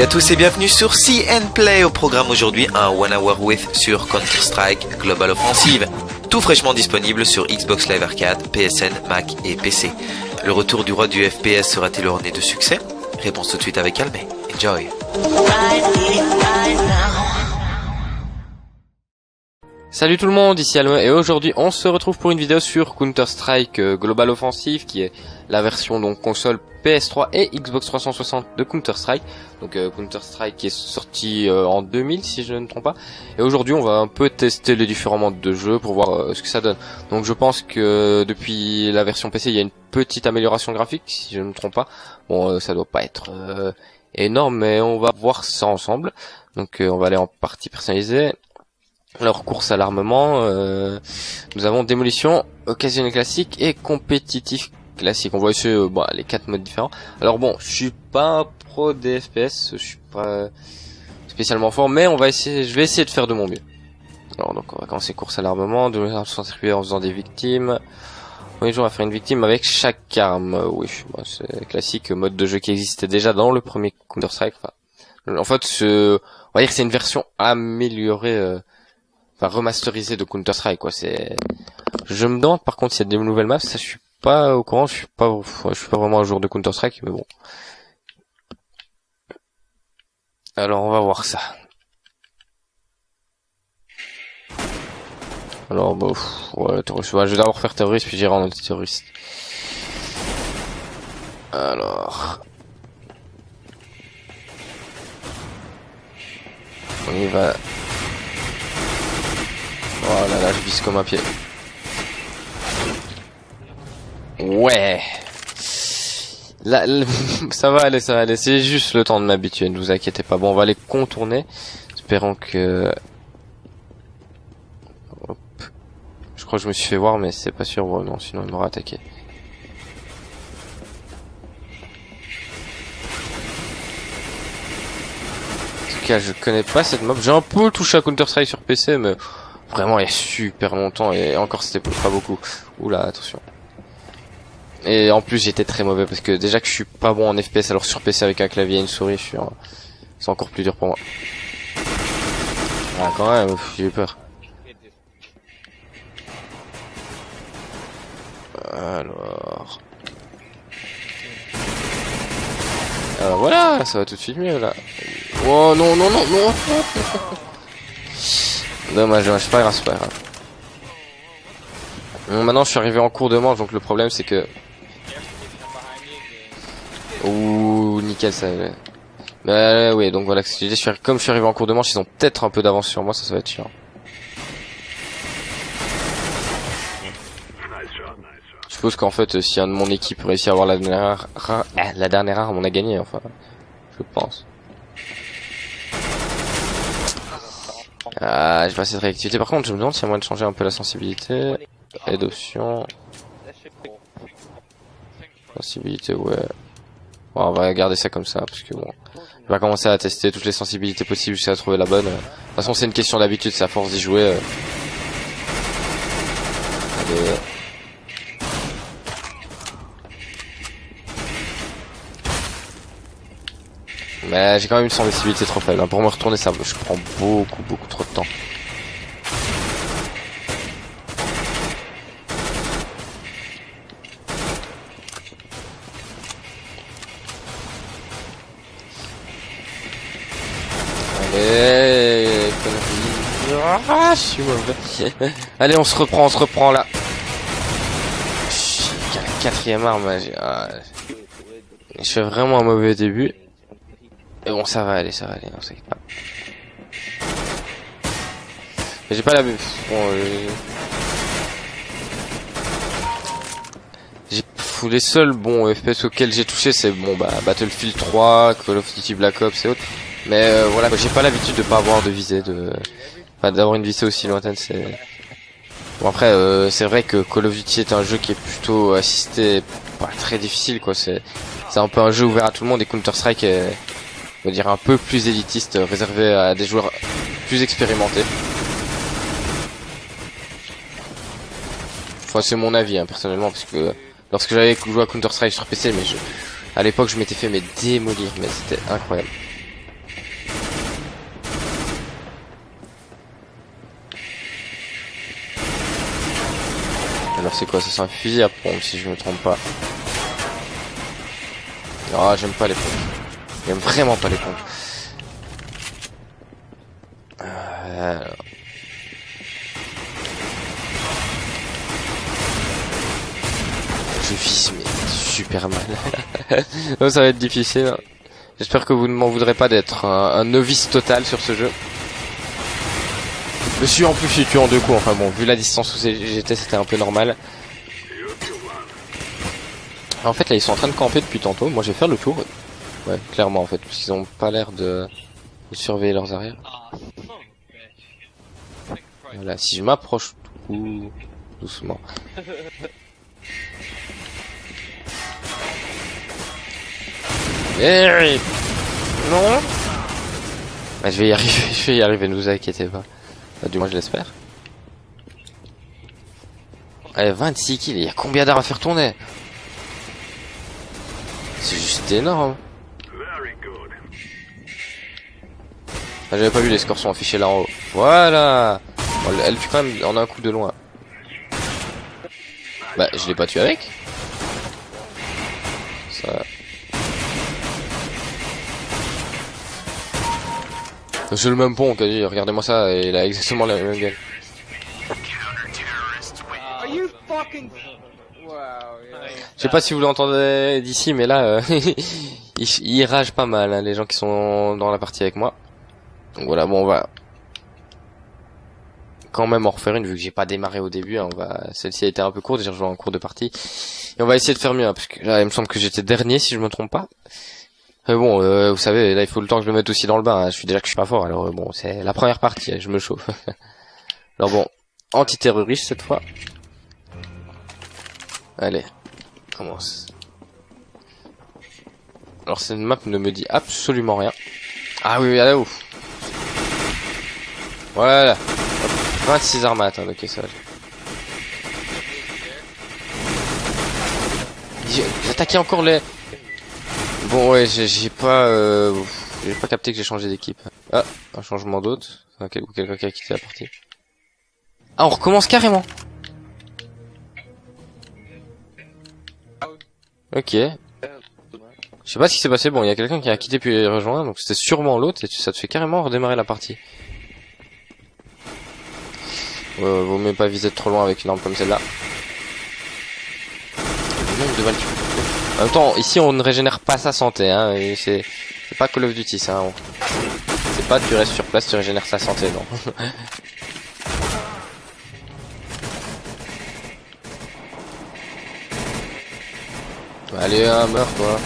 Salut à tous et bienvenue sur See and Play. Au programme aujourd'hui, un One Hour With sur Counter-Strike Global Offensive. Tout fraîchement disponible sur Xbox Live Arcade, PSN, Mac et PC. Le retour du roi du FPS sera-t-il orné de succès? Réponse tout de suite avec Almé. Enjoy. Salut tout le monde, ici Alme et aujourd'hui on se retrouve pour une vidéo sur Counter-Strike Global Offensive qui est la version donc console PS3 et Xbox 360 de Counter-Strike. Donc Counter-Strike qui est sorti en 2000 si je ne me trompe pas. Et aujourd'hui on va un peu tester les différents modes de jeu pour voir ce que ça donne. Donc je pense que depuis la version PC il y a une petite amélioration graphique si je ne me trompe pas. Bon ça doit pas être énorme mais on va voir ça ensemble. Donc on va aller en partie personnalisée. Alors course à l'armement, nous avons démolition, occasionnel classique et compétitif classique. On voit ici les 4 modes différents. Alors bon, je suis pas un pro des FPS, je suis pas spécialement fort, mais je vais essayer de faire de mon mieux. Alors donc on va commencer course à l'armement, de son circuit en faisant des victimes. Oui, on va faire une victime avec chaque arme. Oui, c'est classique, mode de jeu qui existait déjà dans le premier Counter-Strike. En fait, on va dire que c'est une version améliorée. Remasterisé de Counter-Strike quoi. Je me demande par contre s'il y a des nouvelles maps, ça je suis pas au courant, je suis pas vraiment un joueur de Counter-Strike mais bon. Alors on va voir ça. Alors terroriste, je vais d'abord faire terroriste puis j'irai en anti-terroriste. Alors on y va. Oh là là, je vise comme un pied. Ouais. Là, ça va aller. C'est juste le temps de m'habituer, ne vous inquiétez pas. Bon, on va les contourner. Espérons que... Hop. Je crois que je me suis fait voir, mais c'est pas sûr. Bon, non, sinon il m'aura attaqué. En tout cas, je connais pas cette map. J'ai un peu touché à Counter-Strike sur PC, mais... Vraiment il y a super longtemps et encore c'était pas beaucoup. Oula attention. Et en plus j'étais très mauvais parce que déjà que je suis pas bon en FPS alors sur PC avec un clavier et une souris c'est encore plus dur pour moi. Ah quand même j'ai eu peur. Alors voilà ça va tout de suite mieux là. Oh non. Dommage, c'est pas grave. Bon, maintenant je suis arrivé en cours de manche, donc le problème c'est que... Ouh, nickel ça. Oui, donc voilà, comme je suis arrivé en cours de manche, ils ont peut-être un peu d'avance sur moi, ça va être chiant. Je suppose qu'en fait, si un de mon équipe réussit à avoir la dernière arme, on a gagné, enfin. Je pense. J'ai pas cette réactivité. Par contre, je me demande s'il y a moyen de changer un peu la sensibilité. Aide option. Sensibilité, ouais. Bon, on va garder ça comme ça, parce que bon. Je vais commencer à tester toutes les sensibilités possibles jusqu'à trouver la bonne. De toute façon, c'est une question d'habitude, c'est à force d'y jouer. Allez. Mais j'ai quand même une sensibilité trop faible. Pour me retourner ça, je prends beaucoup trop de temps. Allez, je suis mauvais. Allez, on se reprend là. La quatrième arme, je fais vraiment un mauvais début. Mais bon, ça va aller, non, t'inquiète pas. J'ai pas la... les seuls FPS auxquels j'ai touché, c'est Battlefield 3, Call of Duty Black Ops et autres. Mais voilà, j'ai pas l'habitude de pas avoir de visée, d'avoir une visée aussi lointaine, c'est... Bon après, c'est vrai que Call of Duty est un jeu qui est plutôt assisté, pas très difficile quoi, c'est un peu un jeu ouvert à tout le monde et Counter-Strike est... on va dire un peu plus élitiste, réservé à des joueurs plus expérimentés. Enfin c'est mon avis personnellement parce que lorsque j'avais joué à Counter-Strike sur PC, à l'époque je m'étais fait démolir, mais c'était incroyable. Alors c'est quoi ça? C'est un fusil à pompe si je me trompe pas. Ah, j'aime pas les pompes. J'aime vraiment pas les pompes. Je vise mais super mal. Donc, ça va être difficile. Hein. J'espère que vous ne m'en voudrez pas d'être un novice total sur ce jeu. Je me suis en plus tué en 2 coups. Enfin bon, vu la distance où j'étais, c'était un peu normal. En fait là ils sont en train de camper depuis tantôt. Moi je vais faire le tour. Ouais, clairement en fait, parce qu'ils ont pas l'air de surveiller leurs arrières. Voilà, si je m'approche tout doucement. Non. Bah, je vais y arriver, ne vous inquiétez pas. Bah, du moins je l'espère. Allez, 26 kills, il y a combien d'armes à faire tourner? C'est juste énorme. Ah, j'avais pas vu, les scores sont affichés là en haut. Voilà. Bon, elle tue quand même en un coup de loin. Bah, je l'ai pas tué avec. Ça... C'est le même pont qu'a dit, regardez-moi ça, et il a exactement la même gueule. Je sais pas si vous l'entendez d'ici, mais là, il rage pas mal, hein, les gens qui sont dans la partie avec moi. Donc voilà, bon, on va quand même en refaire une, vu que j'ai pas démarré au début. Hein, celle-ci a été un peu courte, j'ai rejoint en cours de partie. Et on va essayer de faire mieux, hein, parce que là, il me semble que j'étais dernier, si je me trompe pas. Mais bon, vous savez, là, il faut le temps que je me mette aussi dans le bain. Hein. Je suis déjà que je suis pas fort, alors bon, c'est la première partie, hein, je me chauffe. Alors bon, antiterroriste cette fois. Allez, commence. Alors cette map ne me dit absolument rien. Ah oui, là ouf. Voilà. 26 armates, hein, ok, ça va. J'ai attaqué encore les... Bon ouais, j'ai pas capté que j'ai changé d'équipe. Ah, un changement d'autre. Enfin, quelqu'un qui a quitté la partie. Ah, on recommence carrément. Ok. Je sais pas ce qui s'est passé. Bon, il y a quelqu'un qui a quitté puis rejoint, donc c'était sûrement l'autre et ça te fait carrément redémarrer la partie. Vaut mieux pas viser trop loin avec une arme comme celle-là. Le nombre de balles. En même temps, ici on ne régénère pas sa santé, hein. C'est pas Call of Duty, ça. Hein. C'est pas tu restes sur place, tu régénères sa santé, non. Allez, meurs toi.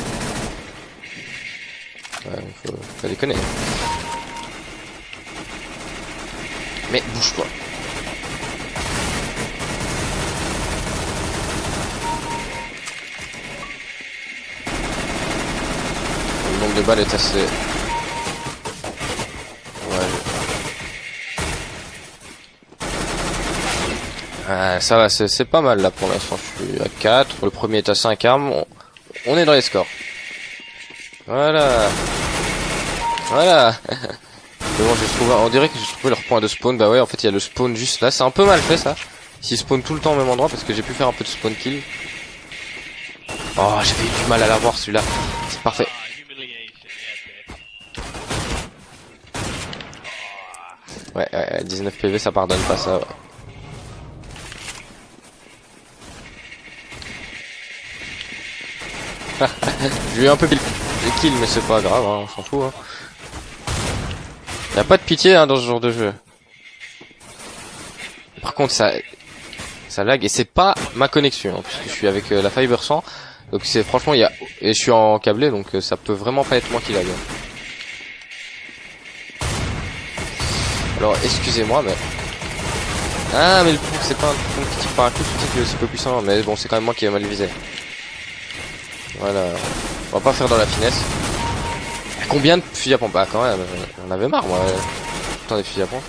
Ouais, faut pas déconner. Mais bouge-toi. Le nombre de balles est assez... Ouais. Ça va, c'est pas mal là pour l'instant. Je suis à 4, le premier est à 5 armes. On est dans les scores. Voilà. Voilà. Mais bon, j'ai trouvé, on dirait que j'ai trouvé leur point de spawn. Bah ouais, en fait, il y a le spawn juste là. C'est un peu mal fait ça. S'ils spawn tout le temps au même endroit, parce que j'ai pu faire un peu de spawn kill. Oh, j'avais eu du mal à l'avoir celui-là. C'est parfait. Ouais, 19 PV, ça pardonne pas ça. Ouais. J'ai eu un peu de kill, mais c'est pas grave, hein, on s'en fout. Hein. Y a pas de pitié hein, dans ce genre de jeu. Par contre, ça lag et c'est pas ma connexion, hein, puisque je suis avec la Fiber 100. Donc c'est franchement, et je suis en câblé, donc ça peut vraiment pas être moi qui lag. Alors excusez-moi, mais ah mais le coup c'est pas un truc qui tire par un coup, c'est qu'il est aussi peu puissant, mais bon c'est quand même moi qui ai mal visé. Voilà, on va pas faire dans la finesse. Combien de fusils à pompe? Ah quand même, j'en avais marre moi. Putain des fusils à pompe.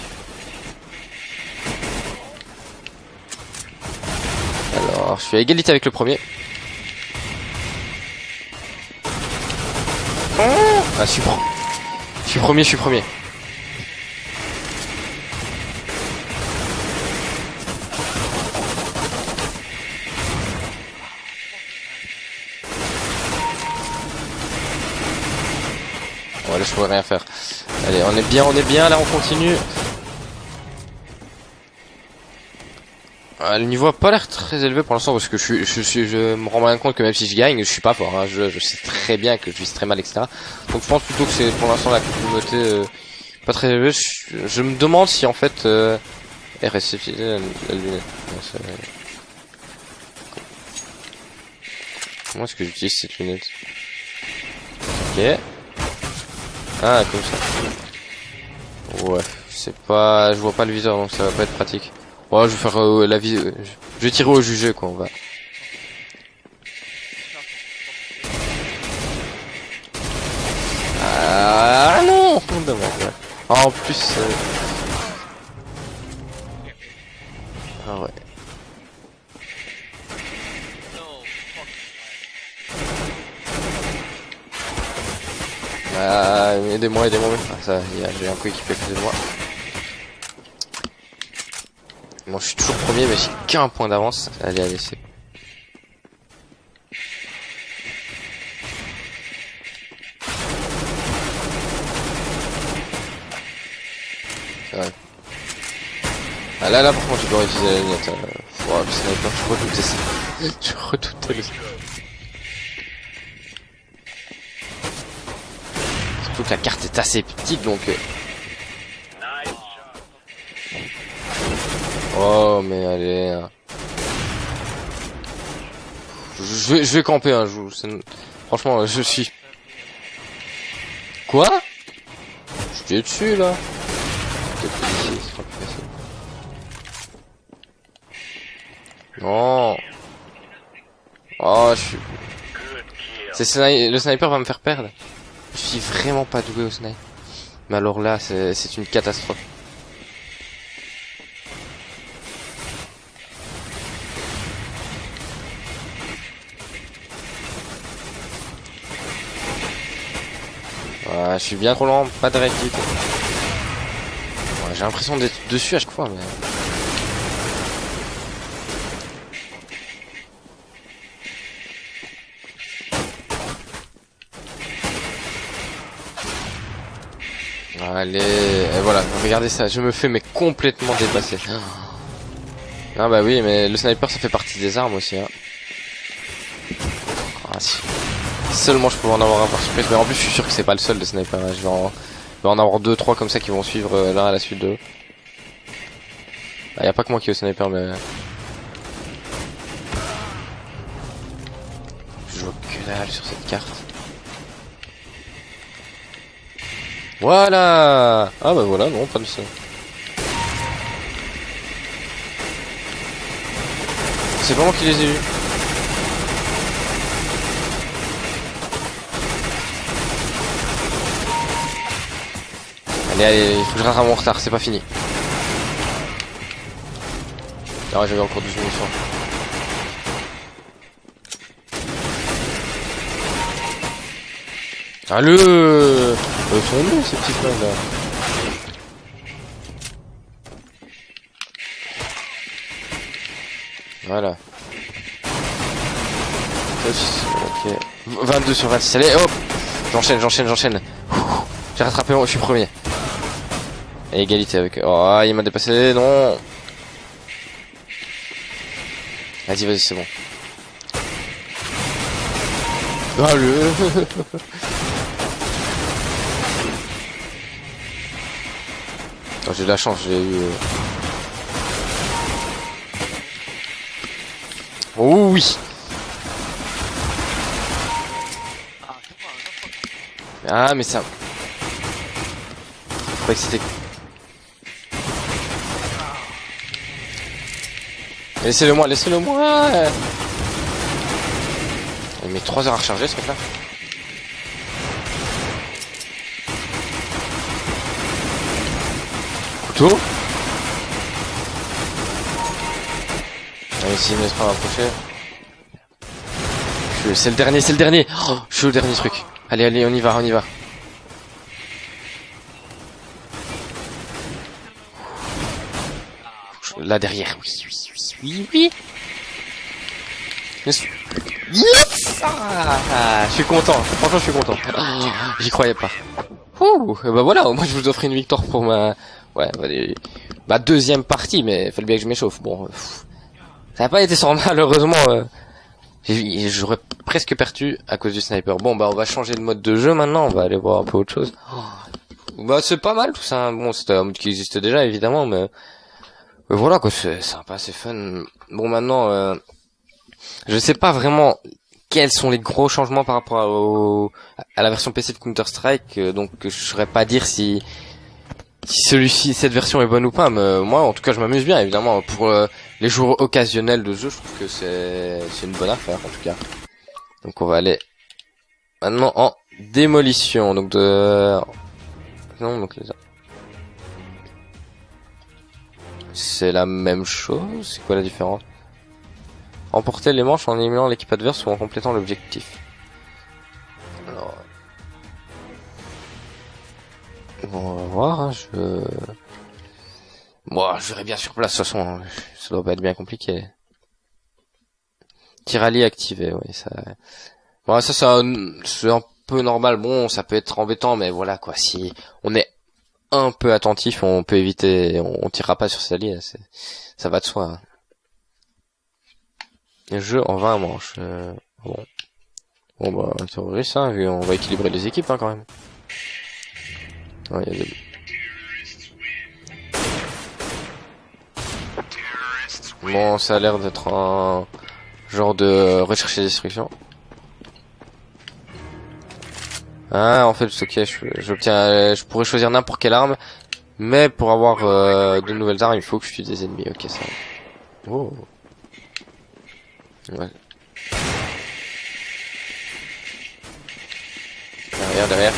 Alors, je suis à égalité avec le premier. Ah, je suis premier. je pourrais rien faire. Allez, on est bien, là on continue. Le niveau a pas l'air très élevé pour l'instant parce que je me rends bien compte que même si je gagne, je suis pas fort. Hein. Je sais très bien que je vis très mal, etc. Donc je pense plutôt que c'est pour l'instant la communauté pas très élevée. Je me demande si en fait RSC la lunette. Comment est-ce que j'utilise cette lunette? Ok. Ah, comme ça. Ouais, c'est pas, je vois pas le viseur donc ça va pas être pratique. Ouais, je vais faire la vie. Je vais tirer au jugé quoi, on va. Ah non, dommage. Ouais. En plus. Ah ouais. Aidez-moi. Ah, ça, j'ai un coéquipier à côté de moi. Bon, je suis toujours premier, mais j'ai qu'un point d'avance. Allez, c'est. C'est vrai. Ah là, par contre, je dois utiliser la lunette. Oh, le sniper, je redoutais ça. Je redoutais le. Surtout que la carte est assez petite, donc. Oh mais allez. Je vais camper un jour. Franchement, je suis. Quoi? Je suis dessus là. Non. Oh, je suis. Le sniper va me faire perdre. Je suis vraiment pas doué au sniper. Mais alors là, c'est une catastrophe. Je suis bien trop lent, pas de réactivité. Ouais, j'ai l'impression d'être dessus à chaque fois, mais... Allez, et voilà, regardez ça, je me fais mais complètement dépasser. Ah bah oui, mais le sniper ça fait partie des armes aussi. Hein. Ah si. Seulement je peux en avoir un par surprise, mais en plus je suis sûr que c'est pas le seul de sniper. Hein. Je vais en avoir 2-3 comme ça qui vont suivre l'un à la suite de l'autre. Ah, y a pas que moi qui est au sniper, mais... Je vois que dalle sur cette carte. Voilà. Ah bah voilà, non, pas de ça. C'est pas moi qui les ai eus. Allez, il faut que je rattrape mon retard, c'est pas fini. Ah, j'avais encore 12 munitions. Ah ils sont nuls ces petits flingues là. Voilà. Ok. 22 sur 26. Allez, hop. J'enchaîne. J'ai rattrapé, je suis premier. Et égalité avec... Oh, il m'a dépassé, non. Vas-y, c'est bon. Ah, Oh, j'ai de la chance, j'ai eu... Oh oui. Ah mais ça... Je croyais que c'était... Laissez-le moi. Il met 3 heures à recharger ce mec là. Couteau. Allez, s'il me laisse pas m'approcher. C'est le dernier. Oh, je suis au dernier truc. Allez, on y va. Là derrière, oui. Yes. Ah, je suis content. Franchement, je suis content. Oh, j'y croyais pas. Ouh, et bah voilà, moi je vous offre une victoire pour ma, ouais, ma deuxième partie, mais fallait bien que je m'échauffe. Bon, ça n'a pas été sans malheureusement. J'aurais presque perdu à cause du sniper. Bon bah on va changer de mode de jeu maintenant, on va aller voir un peu autre chose. Bah c'est pas mal tout ça. Bon c'était un mode qui existait déjà évidemment, mais voilà quoi, c'est sympa, c'est fun. Bon maintenant, je sais pas vraiment quels sont les gros changements par rapport à la version PC de Counter-Strike, donc je saurais pas dire si cette version est bonne ou pas, mais moi en tout cas je m'amuse bien évidemment. Pour les joueurs occasionnels de jeu, je trouve que c'est une bonne affaire en tout cas. Donc on va aller maintenant en démolition, donc c'est la même chose, c'est quoi la différence? Remporter les manches en éliminant l'équipe adverse ou en complétant l'objectif. Alors... Bon, on va voir, hein, Moi, je verrai bien sur place, de toute façon, hein, ça doit pas être bien compliqué. Tir allié activé, oui, ça... Bon, ça, c'est un peu normal, bon, ça peut être embêtant, mais voilà, quoi, si on est un peu attentif, on peut éviter, on tirera pas sur ses alliés, ça va de soi. Hein. Jeu en 20 manches, Bon, bah, terroriste, hein, on va équilibrer les équipes, hein, quand même. Ouais, y a des... Bon, ça a l'air d'être un genre de recherche et destruction. Ah, en fait, ok, je pourrais choisir n'importe quelle arme, mais pour avoir de nouvelles armes, il faut que je tue des ennemis. Ok, ça. Oh. Ouais. Derrière.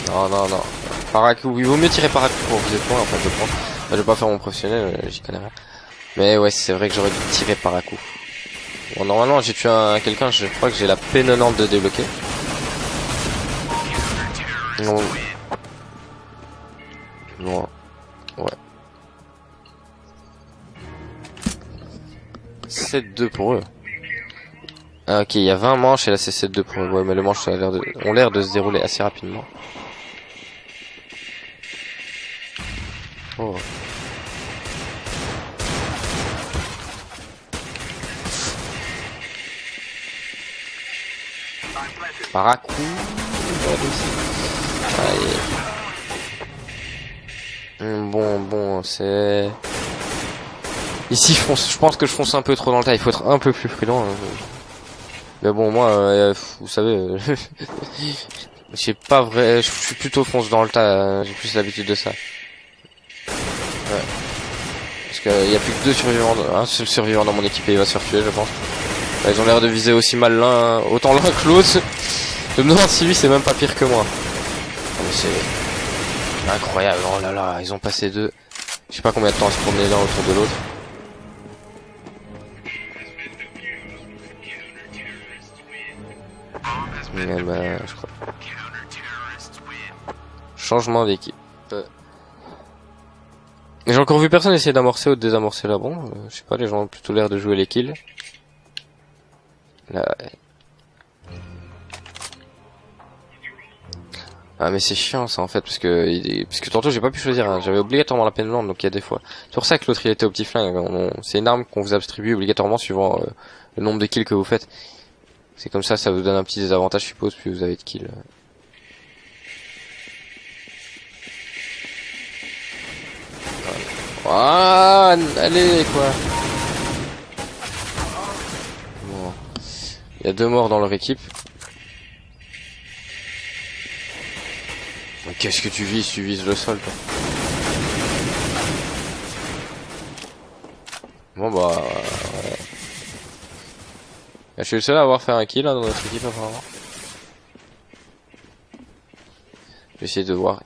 Non. Paracoup, il vaut mieux tirer paracoup pour vous êtes loin, en fait, je pense. Je vais pas faire mon professionnel, j'y connais rien. Mais ouais, c'est vrai que j'aurais dû tirer paracoup. Bon, normalement, j'ai tué quelqu'un, je crois que j'ai la P90 de débloquer. Non. Ouais. 7-2 pour eux. Ah, ok, il y a 20 manches et là c'est 7-2 pour eux. Ouais, mais les manches ont l'air de se dérouler assez rapidement. Oh. Paracoup. Bon, c'est... Ici, je pense que je fonce un peu trop dans le tas. Il faut être un peu plus prudent. Mais bon, moi, vous savez, j'ai pas vrai, je suis plutôt fonce dans le tas. J'ai plus l'habitude de ça. Ouais. Parce qu'il y a plus que 2 survivants, un seul survivant dans mon équipe et il va se faire tuer, je pense. Là, ils ont l'air de viser aussi mal autant l'un que l'autre. Je me demande si lui c'est même pas pire que moi. C'est incroyable. Oh là là, ils ont passé 2. Je sais pas combien de temps à se promener l'un autour de l'autre. Je crois. Changement d'équipe. J'ai encore vu personne essayer d'amorcer ou de désamorcer là. Bon, je sais pas, les gens ont plutôt l'air de jouer les kills. Là. Ah mais c'est chiant ça en fait parce que tantôt j'ai pas pu choisir, hein. J'avais obligatoirement la peine lente donc il y a des fois. C'est pour ça que l'autre il était au petit flingue. C'est une arme qu'on vous attribue obligatoirement suivant le nombre de kills que vous faites. C'est comme ça vous donne un petit désavantage je suppose plus vous avez de kills. Ah, allez quoi. Bon. Il y a 2 morts dans leur équipe. Qu'est-ce que tu vises le sol toi. Bon bah ouais. Je suis le seul à avoir fait un kill là, dans notre équipe apparemment. Je vais essayer de voir.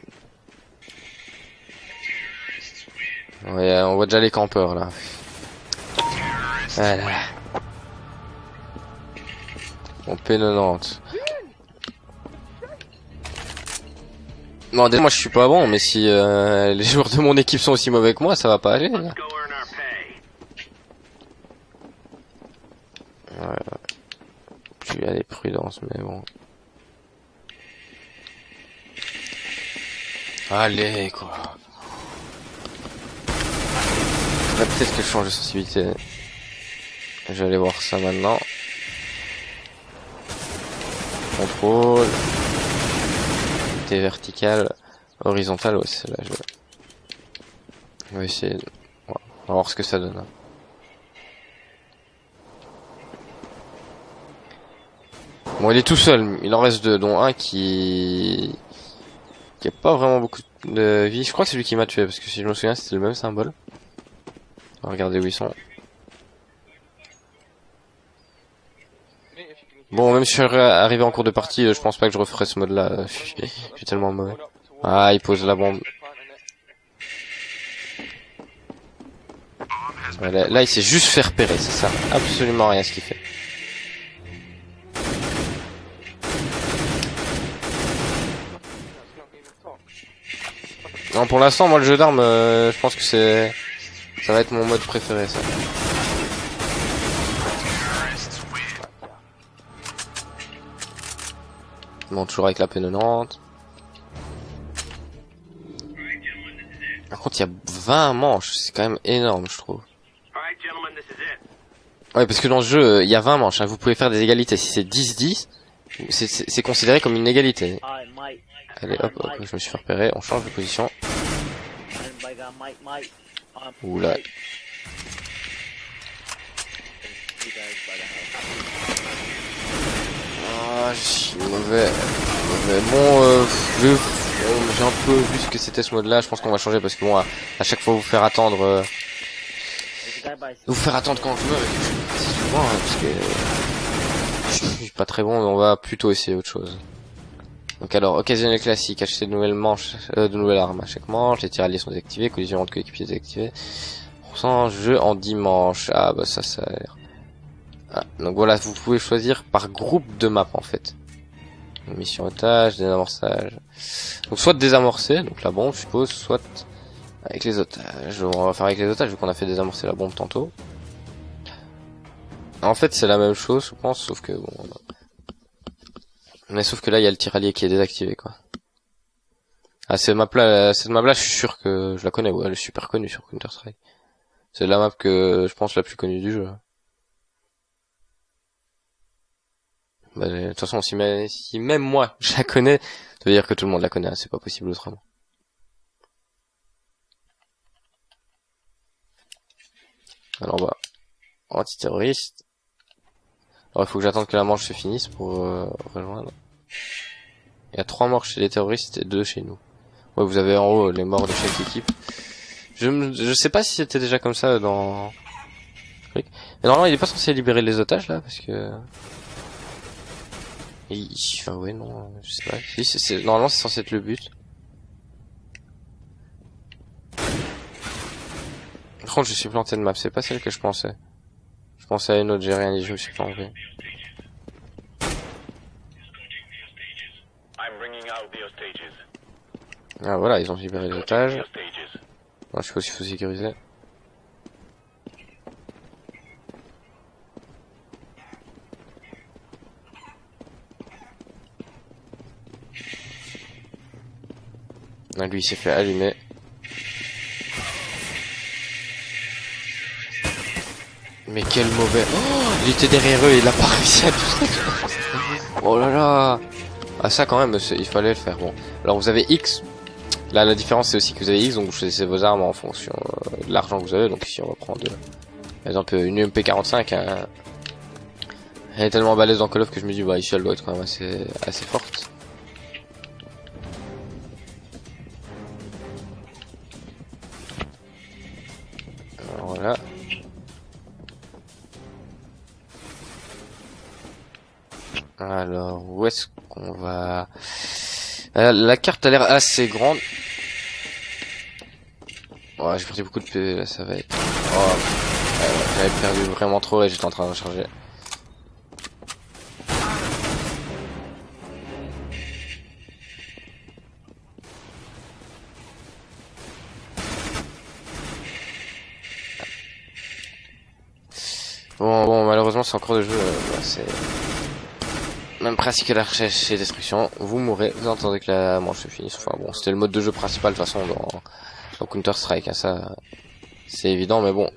Ouais, on voit déjà les campeurs là. Voilà. Bon, P90. Non, moi je suis pas bon, mais si les joueurs de mon équipe sont aussi mauvais que moi, ça va pas aller. Là. Ouais. Je vais aller prudence, mais bon. Allez, quoi. Faudrait peut-être que je change de sensibilité. Je vais aller voir ça maintenant. Contrôle. T verticale. Horizontale, ouais, c'est là. Je vais essayer. On va voir ce que ça donne. Bon, il est tout seul. Il en reste deux, dont un qui a pas vraiment beaucoup de vie. Je crois que c'est lui qui m'a tué, parce que si je me souviens, c'était le même symbole. On va regarder où ils sont. Bon, même si je suis arrivé en cours de partie, je pense pas que je referai ce mode-là. Je suis tellement mauvais. Ah, il pose la bombe. Ouais, là, il s'est juste fait repérer, c'est ça. Absolument rien ce qu'il fait. Non, pour l'instant, moi, le jeu d'armes, je pense que ça va être mon mode préféré, ça. Bon, toujours avec la P90. Par contre, il y a 20 manches, c'est quand même énorme, je trouve. Ouais, parce que dans ce jeu, il y a 20 manches, hein, vous pouvez faire des égalités. Si c'est 10-10, c'est considéré comme une égalité. Allez, hop, hop, je me suis fait repérer, on change de position. Oula. Ah, je suis mauvais. Bon, j'ai un peu vu ce que c'était ce mode-là. Je pense qu'on va changer parce que bon, à chaque fois vous faire attendre, quand je meurs, c'est souvent, hein, parce que je suis pas très bon. On va plutôt essayer autre chose. Donc alors, occasionnel classique, acheter de nouvelles manches, de nouvelles armes à chaque manche. Les tirs alliés sont désactivés, collision entre coéquipiers désactivée. % jeu en 10 manches. Ah bah ça a l'air. Ah, donc voilà, vous pouvez choisir par groupe de map en fait. Mission otage, désamorçage. Donc soit désamorcer, donc la bombe je suppose, soit avec les otages. On va faire avec les otages vu qu'on a fait désamorcer la bombe tantôt. En fait c'est la même chose je pense, sauf que bon... Mais sauf que là il y a le tir allié qui est désactivé quoi. Ah cette map là je suis sûr que je la connais, ouais, elle est super connue sur Counter Strike. C'est la map que je pense la plus connue du jeu. Bah, de toute façon, si même moi je la connais, ça veut dire que tout le monde la connaît, hein, c'est pas possible autrement. Alors bah, anti-terroriste. Alors il faut que j'attende que la manche se finisse pour rejoindre. Il y a 3 morts chez les terroristes et 2 chez nous. Ouais, vous avez en haut les morts de chaque équipe. Je sais pas si c'était déjà comme ça dans... Mais normalement il est pas censé libérer les otages là, parce que... Enfin ouais non, je sais pas. Si, normalement c'est censé être le but. Par contre je suis planté de map, c'est pas celle que je pensais. Je pensais à une autre, j'ai rien dit, je me suis planté. Ah voilà, ils ont libéré les otages. Bon, je suppose qu'il faut sécuriser. Ah, lui il s'est fait allumer. Mais quel mauvais... Oh, il était derrière eux, il a pas réussi à tout. Oh là là. Ah ça quand même, il fallait le faire. Bon, alors vous avez X. Là la différence c'est aussi que vous avez X, donc vous choisissez vos armes en fonction de l'argent que vous avez. Donc ici on va prendre par exemple une MP45. Hein. Elle est tellement balèze dans Call of que je me dis bah ici elle doit être quand même assez forte. Alors, voilà. Alors où est-ce qu'on va... La carte a l'air assez grande. Ouais, j'ai perdu beaucoup de PV là, ça va être... Oh, j'avais perdu vraiment trop et j'étais en train de recharger. Bon, malheureusement c'est encore de jeu. Bah, Même principe que la recherche et destruction, vous mourrez, vous entendez que la manche se finisse. Enfin bon, c'était le mode de jeu principal de toute façon dans Counter-Strike, hein, ça c'est évident, mais bon.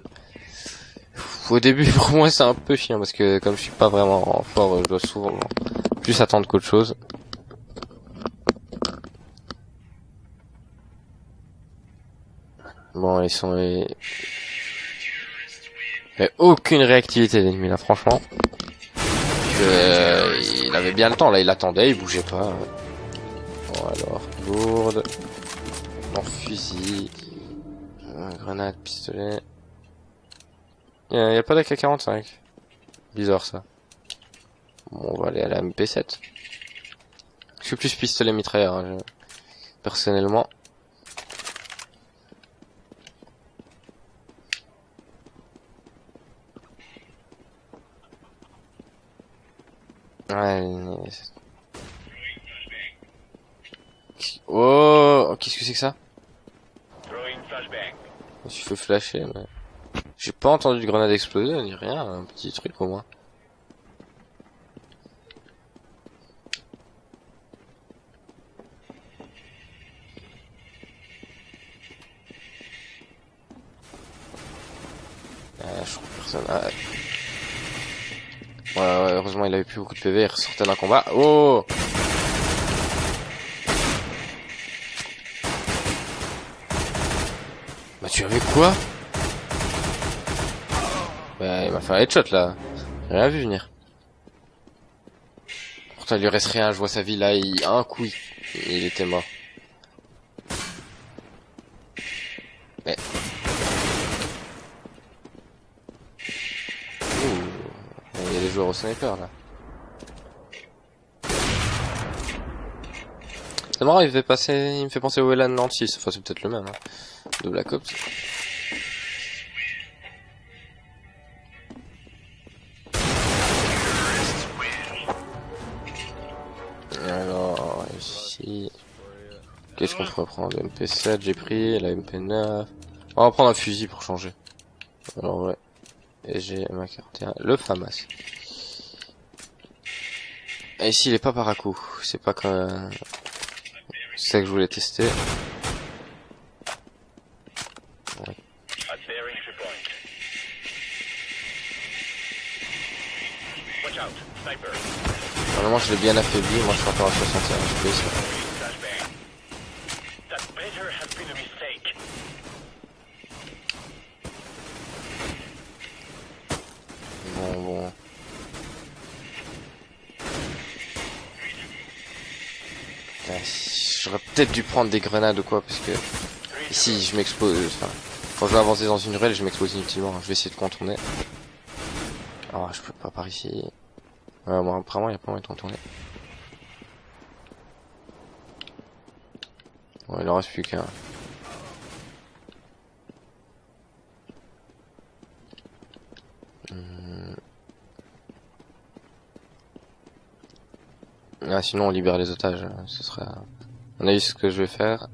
Au début pour moi c'est un peu chiant parce que comme je suis pas vraiment fort, je dois souvent plus attendre qu'autre chose. Bon, ils sont il y a aucune réactivité l'ennemi là, franchement. Il avait bien le temps là, il attendait, il bougeait pas. Bon alors, lourde, non fusil, grenade, pistolet. Il y a pas d'AK-45. Bizarre ça. Bon, on va aller à la MP7. Je suis plus pistolet mitrailleur, hein, personnellement. Ouais. Oh, qu'est-ce que c'est que ça? Je me suis fait flasher, mais j'ai pas entendu de grenade exploser ni rien, un petit truc au moins. Je trouve personne. Ouais, heureusement il avait plus beaucoup de PV, il ressortait d'un combat. Oh! Bah tu avais quoi? Bah il m'a fait un headshot là. J'ai rien vu venir. Pourtant il lui reste rien, je vois sa vie là, un coup il était mort. Mais... il y a des joueurs au sniper là. C'est marrant, il me fait penser au Elan 96, enfin c'est peut-être le même, hein, de Black Ops. Alors, ici... Qu'est-ce qu'on pourrait prendre? MP7 j'ai pris, la MP9... On va prendre un fusil pour changer. Alors ouais. Et j'ai ma carte, le FAMAS. Et ici il est pas par à coup, c'est pas comme... C'est ça que je voulais tester. Ouais. Normalement je l'ai bien affaibli, moi je suis encore à 61 FPS. Bon. J'aurais peut-être dû prendre des grenades ou quoi, parce que ici je m'expose, enfin, quand je vais avancer dans une ruelle je m'expose inutilement, je vais essayer de contourner. Ah, je peux pas par ici. Ouais, moi apparemment il y a pas moyen de contourner. Bon, il en reste plus qu'un. Ah, sinon on libère les otages, ce sera... On a vu ce que je vais faire.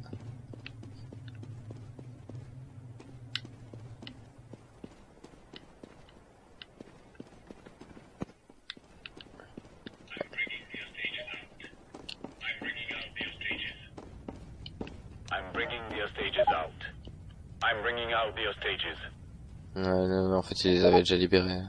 Non, en fait ils les avaient déjà libérés.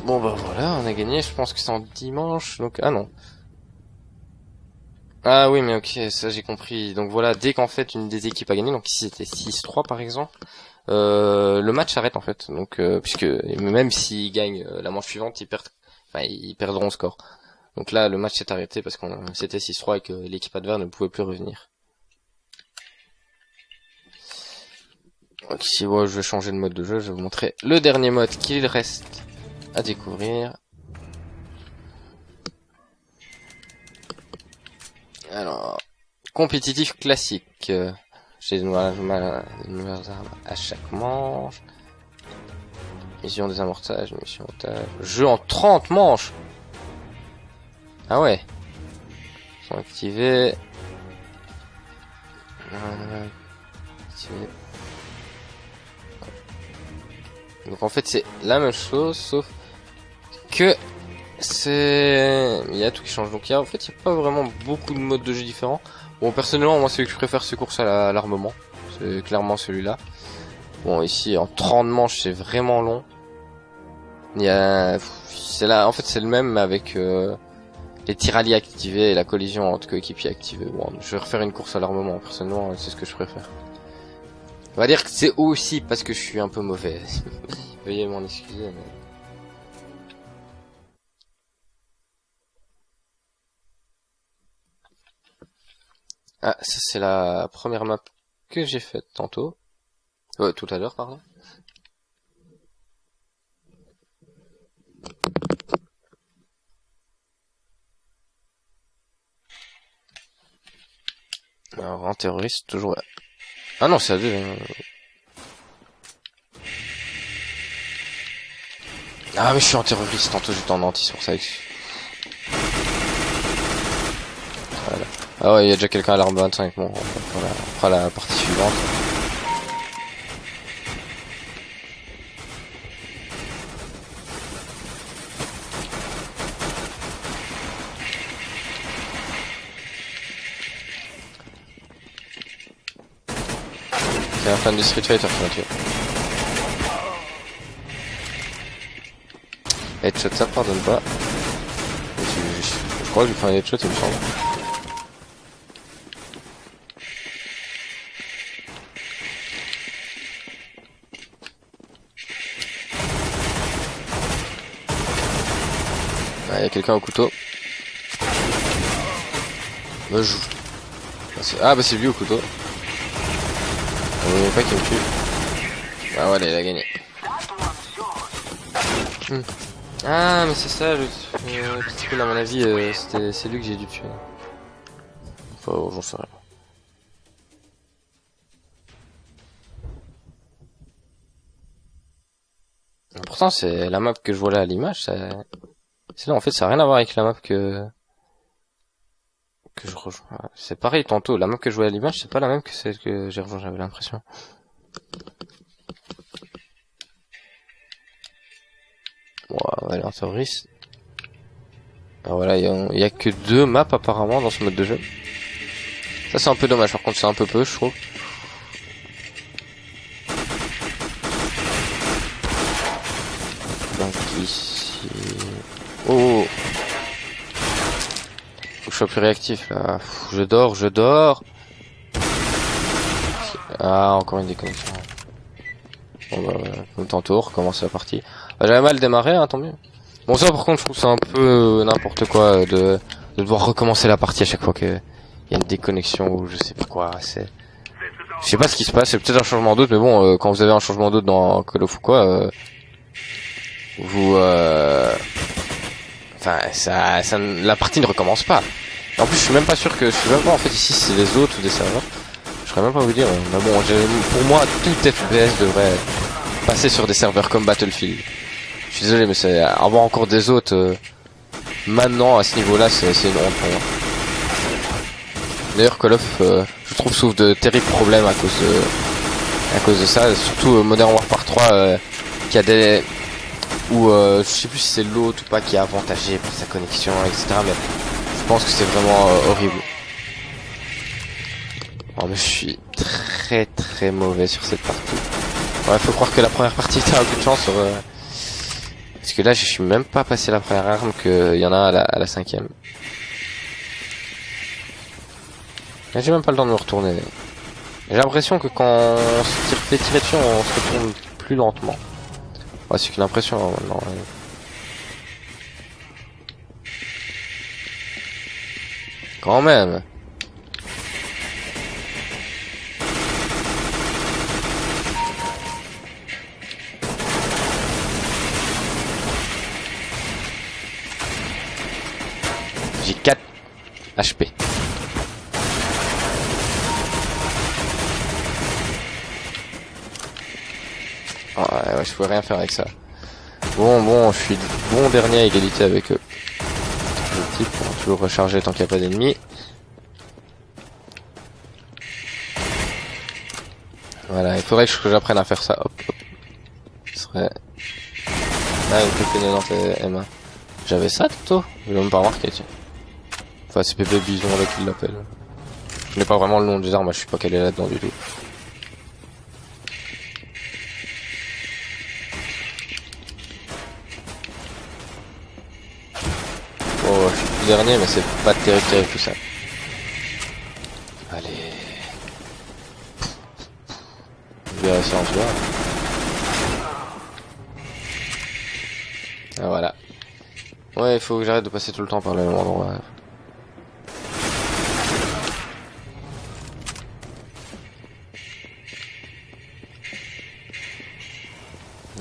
Bon bah voilà, on a gagné, je pense que c'est en dimanche, donc... Ah non. Ah oui mais ok, ça j'ai compris. Donc voilà, dès qu'en fait une des équipes a gagné, donc ici c'était 6-3 par exemple, le match s'arrête en fait. Donc puisque même s'ils gagnent la manche suivante, ils perdront le score. Donc là le match s'est arrêté parce qu'on c'était 6-3 et que l'équipe adverse ne pouvait plus revenir. Donc ici, ouais, je vais changer de mode de jeu. Je vais vous montrer le dernier mode qu'il reste à découvrir. Alors, compétitif classique. J'ai de nouvelles armes à chaque manche. Mission des amortages, mission otage. Jeu en 30 manches. Ah ouais. Ils sont activés. Activés. Donc en fait c'est la même chose sauf que il y a tout qui change. Donc en fait il n'y a pas vraiment beaucoup de modes de jeu différents. Bon personnellement moi celui que je préfère c'est course à l'armement. C'est clairement celui-là. Bon ici en 30 manches c'est vraiment long. Il y a c'est là en fait c'est le même mais avec les tiraliers activés et la collision entre coéquipiers activés. Bon, je vais refaire une course à l'armement personnellement, c'est ce que je préfère. On va dire que c'est aussi parce que je suis un peu mauvais. Veuillez m'en excuser. Mais... Ah, ça c'est la première map que j'ai faite tantôt. Tout à l'heure, pardon. Alors, un terroriste, toujours là. Ah non, c'est à deux. Ah mais je suis en terroriste, tantôt j'étais en anti sur ça. Voilà. Ah ouais, il y a déjà quelqu'un à l'arme 25, bon, on fera la partie suivante. C'est un fan de Street Fighter qui m'a tué. Headshot ça pardonne pas. Je crois que j'ai fait un headshot il me semble. Ah, y a quelqu'un au couteau. Ah bah c'est lui au couteau. On pas qu'il me tue. Ah voilà il a gagné. Ah mais c'est ça le petit coup à mon avis c'est lui que j'ai dû tuer. Enfin j'en sais rien. Pourtant c'est la map que je vois là à l'image, c'est là en fait ça n'a rien à voir avec la map que je rejoins. C'est pareil tantôt, la map que je vois à l'image c'est pas la même que celle que j'ai rejoint, j'avais l'impression. Ouais, un terroriste. Ah, voilà, il y a que 2 maps apparemment dans ce mode de jeu. Ça c'est un peu dommage, par contre c'est un peu peu je trouve. Donc ici... Oh, faut que je sois plus réactif là. Je dors. Ah, encore une déconnexion. Bon bah voilà, comme tantôt, recommence la partie. Bah, j'avais mal démarré, hein, tant mieux. Bon ça par contre je trouve c'est un peu n'importe quoi de devoir recommencer la partie à chaque fois qu'il y a une déconnexion ou je sais pas quoi, je sais pas ce qui se passe, c'est peut-être un changement d'autre mais bon quand vous avez un changement d'autre dans Call of ou quoi la partie ne recommence pas. En plus je suis même pas sûr je suis même pas en fait ici c'est les autres ou des serveurs. Je saurais même pas vous dire mais bon pour moi tout FPS devrait passer sur des serveurs comme Battlefield. Je suis désolé mais c'est avoir encore des autres maintenant à ce niveau-là c'est une honte pour moi. D'ailleurs Call of je trouve souffre de terribles problèmes à cause de ça, surtout Modern Warfare 3 qui a des où je sais plus si c'est l'autre ou pas qui est avantagé par sa connexion etc mais je pense que c'est vraiment horrible. Oh mais je suis très mauvais sur cette partie. Ouais faut croire que la première partie t'as un peu de chance parce que là je suis même pas passé la première arme qu'il y en a à la 5ème. Là j'ai même pas le temps de me retourner. J'ai l'impression que quand on se fait tirer dessus on se retourne plus lentement. Ouais c'est qu'une impression hein, maintenant. Quand même. J'ai 4 HP. Oh, ouais, je pouvais rien faire avec ça. Bon, je suis bon dernier à égalité avec eux. Le type, on va toujours recharger tant qu'il n'y a pas d'ennemis. Voilà, il faudrait que j'apprenne à faire ça. Hop, hop. Ce serait... Ah, une pépé 90 M1. J'avais ça, Toto? Je l'ai même pas remarqué, tiens. Enfin, c'est Pépé Bison là qu'il l'appelle. Je n'ai pas vraiment le nom des armes, je suis pas calé là-dedans du tout. Oh, je suis le dernier, mais c'est pas terrible tout ça. Allez. Je vais réussir en tueur. Ah, voilà. Ouais, il faut que j'arrête de passer tout le temps par le même endroit.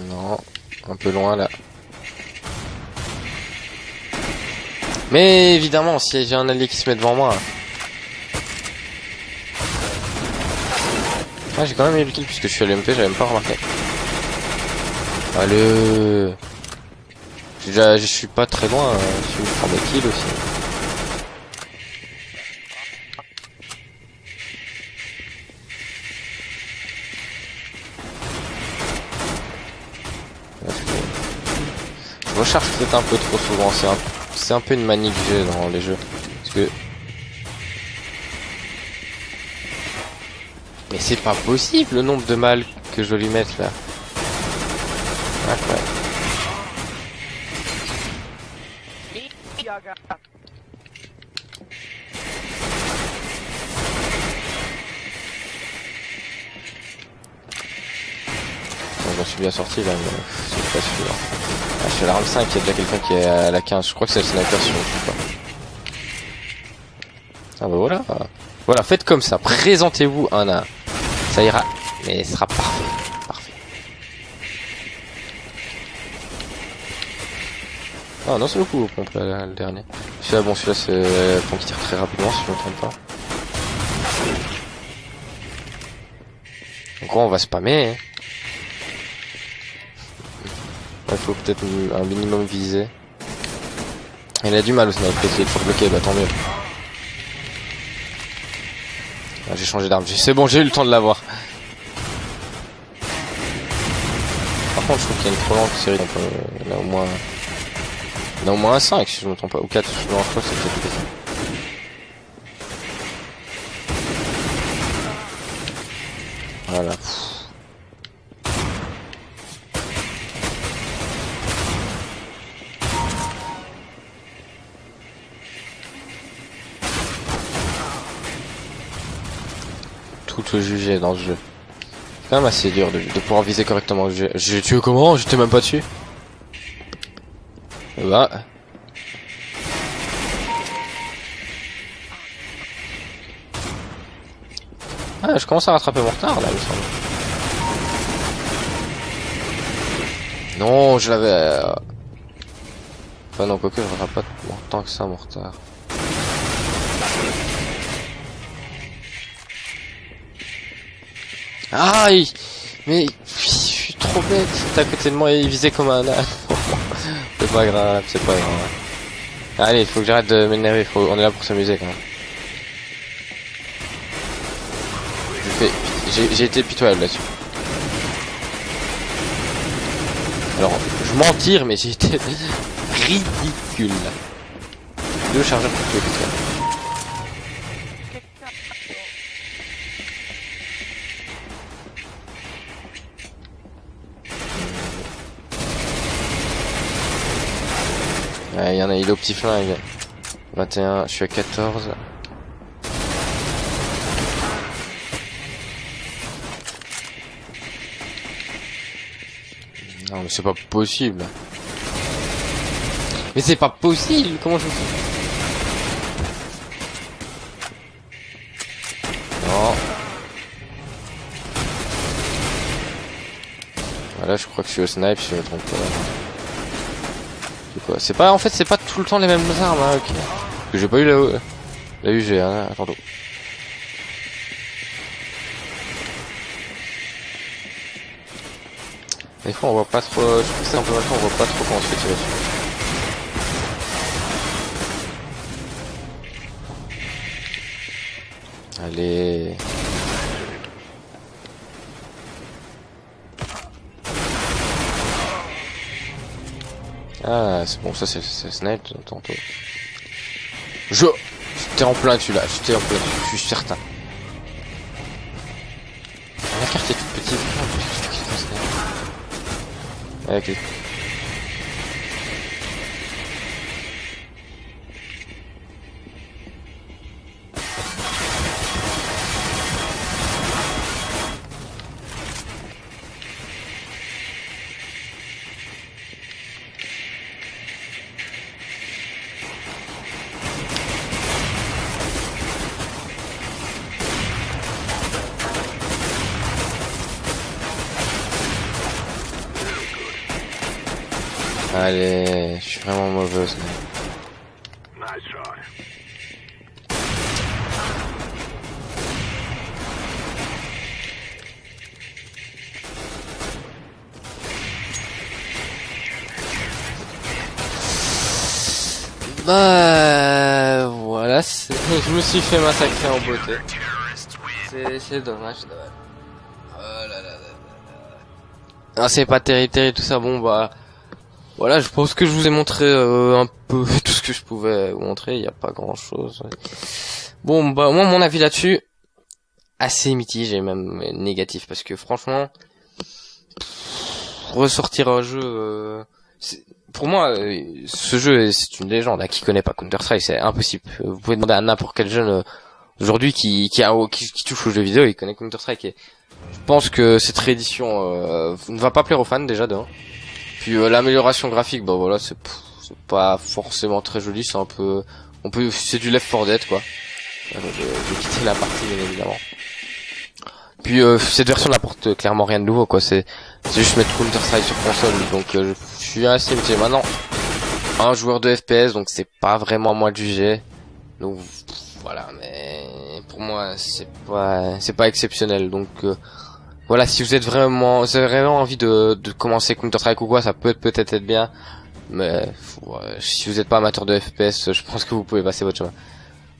Non, un peu loin là. Mais évidemment, si j'ai un allié qui se met devant moi. Ah, j'ai quand même eu le kill puisque je suis à l'MP, j'avais même pas remarqué. Allez. Je suis pas très loin, si je prends des kills aussi. Je recharge peut-être un peu trop souvent, c'est un peu une manie que j'ai dans les jeux. Parce que... Mais c'est pas possible le nombre de balles que je dois lui mettre là. Incroyable. J'en suis bien sorti là, mais c'est pas sûr. Ah, je suis à l'arme 5, il y a déjà quelqu'un qui est à la 15, je crois que c'est le sniper si je ne sais pas. Ah bah voilà. Voilà, faites comme ça, présentez-vous un à un. Ça ira, mais ce sera parfait. Parfait. Ah non, c'est le coup au pompe là, le dernier. Celui-là, bon, celui-là c'est le pompe qui tire très rapidement si je ne me trompe pas. En gros, on va spammer. Hein. Il faut peut-être un minimum viser. Il a du mal au sniper, essayer de faire bloquer, bah tant mieux. Ah, j'ai changé d'arme, c'est bon, j'ai eu le temps de l'avoir. Par contre, je trouve qu'il y a une trop longue série, donc il y en a au moins... Il y en a au moins un 5 si je me trompe pas, ou 4, je me trompe pas, c'est peut-être ça. Voilà. Tout te juger dans ce jeu. C'est quand même assez dur de pouvoir viser correctement. J'ai tué comment? J'étais même pas dessus. Bah. Ah, je commence à rattraper mon retard là, il me semble. Non, je l'avais... Enfin non, quoique je rattrape pas tant que ça mon retard. Aïe! Mais je suis trop bête. T'es à côté de moi et il visait comme un âne. C'est pas grave, c'est pas grave. Allez, il faut que j'arrête de m'énerver. On est là pour s'amuser quand même. J'ai été pitoyable là-dessus. Alors, je m'en tire, mais j'ai été ridicule là. 2 chargeurs pour tuer quelqu'un. Ouais, il y en a, il est au petit flingue. 21, je suis à 14. Non mais c'est pas possible. Mais c'est pas possible, comment je fais? Non. Voilà, je crois que je suis au snipe si je me trompe pas. C'est pas, en fait c'est pas tout le temps les mêmes armes, hein, ok. que j'ai pas eu la UG, hein, attendez. Des fois on voit pas trop, je trouve que c'est un peu maintenant, on voit pas trop comment on se fait tirer dessus. Allez. Ah, c'est bon, ça c'est snipe tantôt. J'étais en plein dessus là, j'étais en plein dessus, je suis certain. La carte est toute petite. Avec les... Allez, je suis vraiment mauvais. Bah voilà, je me suis fait massacrer en beauté. C'est dommage, c'est dommage. Oh là là là là. Ah, c'est pas terrible tout ça. Bon bah voilà, je pense que je vous ai montré un peu tout ce que je pouvais vous montrer. Il y a pas grand chose. Bon bah moi mon avis là-dessus assez mitigé, même négatif, parce que franchement ressortir un jeu pour moi, ce jeu, c'est une légende. Qui connaît pas Counter-Strike, c'est impossible. Vous pouvez demander à n'importe quel jeune aujourd'hui qui touche aux jeux vidéo, il connaît Counter-Strike. Et je pense que cette réédition ne va pas plaire aux fans déjà d'un. Puis l'amélioration graphique, bah voilà, c'est pas forcément très joli. C'est un peu, c'est du Left 4 Dead quoi. Je vais quitter la partie bien évidemment. Puis cette version n'apporte clairement rien de nouveau quoi. C'est juste mettre Counter-Strike sur console, donc je suis assez mitigé. Maintenant, un joueur de FPS, donc c'est pas vraiment à moi de juger. Donc voilà, mais pour moi c'est pas exceptionnel. Donc voilà, si vous avez vraiment envie de commencer Counter-Strike ou quoi, ça peut-être être bien. Mais si vous n'êtes pas amateur de FPS, je pense que vous pouvez passer votre chemin.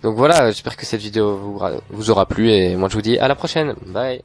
Donc voilà, j'espère que cette vidéo vous aura plu et moi je vous dis à la prochaine. Bye.